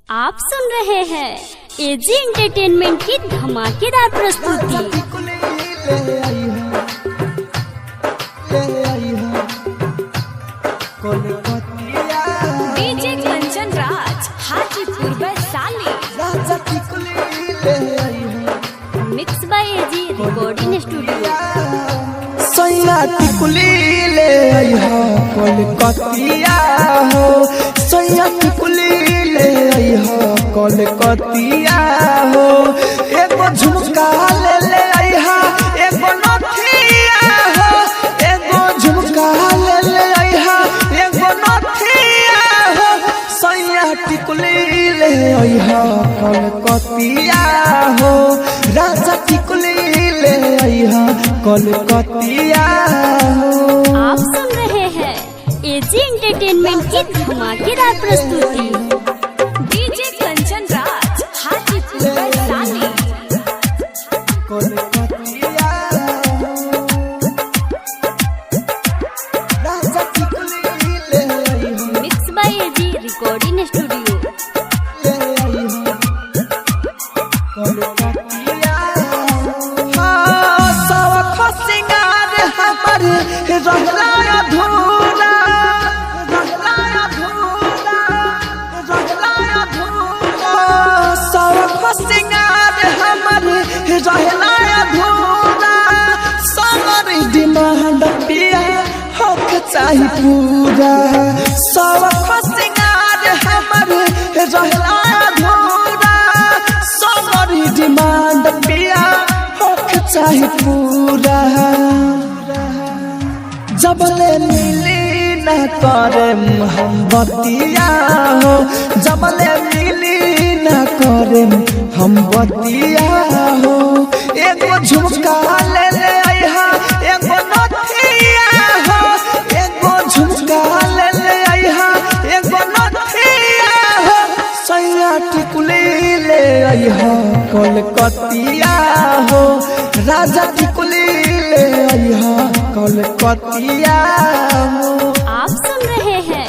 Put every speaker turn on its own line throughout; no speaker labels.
आप सुन रहे हैं एजी एंटरटेनमेंट की धमाकेदार प्रस्तुति।
DJ Kanchan Raj Hajipur Vaishali.
Mix by AG recording studio.
सैया टिकुली ले आइहा कोलकातिया हो, सैया टिकुली ले आइहा कोलकातिया हो। एगो झुमका ले आइहा, एगो नथिया हो, एगो झुमका ले आइहा, एगो नथिया हो। सैया टिकुली ले आइहा कोलकातिया हो, राजा टिकुली ले आइहा कोलकातिया हो।
आप सुन रहे हैं एजी एंटरटेनमेंट की धमाकेदार प्रस्तुति।
डीजे कंचन राज हाजीपुर वैशाली।
कोलकातिया राजा टिकुली ले आइहा,
mix by AG recording studio.
ले आइहा कोलकातिया। हाँ सौख सिंगार हमर रहला अधूरा, रहला अधूरा, रहला अधूरा। सौख सिंगार हमर रहला अधूरा। समर डिमांड पिया होक चाही पूरा। सौख सिंगार हमर रहला अधूरा। समर डिमांड पिया होक चाही पूरा। जबले मिली न करे हम बतिया हो, जबले मिली न करे हम बतिया हो। एगो झुमका ले आइहा, एगो नथिया हो, एगो झुमका ले आइहा, एगो नथिया हो। सैया टिकुली ले आइहा कोलकातिया हो, राजा टिकुली ले आइहा कोलकातिया हो।
आप सुन रहे हैं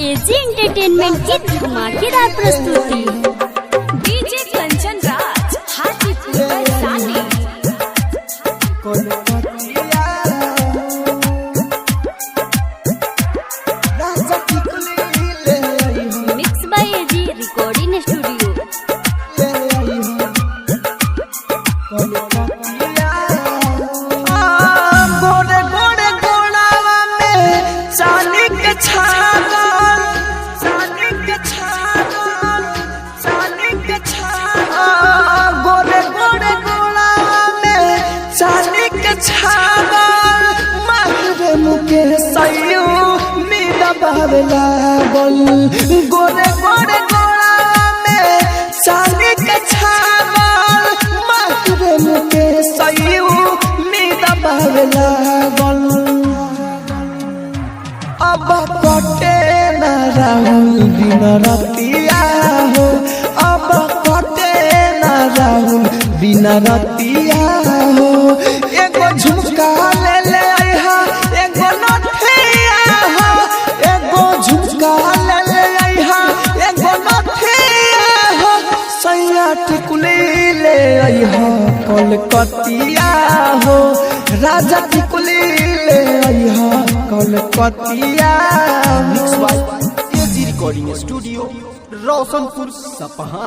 एजी एंटरटेनमेंट की धमाकेदार प्रस्तुति।
डीजे कंचन राज हाजीपुर वैशाली।
कोलकातिया राजा टिकुली ले आइहा,
mix by AG recording studio.
ले आइहा कोलकातिया। गोरे गोरे गोलावा में चांदी के छागल, चांदी के छागल, चांदी के छागल। गोरे गोरे गोलावा में चांदी के छागल। मारे मुके सैयो मीरा बावे लागल। गोरे गोरे गोलावा में चांदी के छागल। मारे मुके सैयो मीरा बावे लागल। अब कटे न राहुल दिन रतिया हो, अब कटे न राहुल दिन रतिया हो। एगो झुमका ले आइहा, एगो नथिया हो, एगो झुमका ले आइहा, एगो नथिया हो। सैया टिकुली ले आइहा कोलकातिया हो, राजा टिकुली ले आइहा कोलकातिया।
Mix by AG recording studio, Roshanpur Sapaha.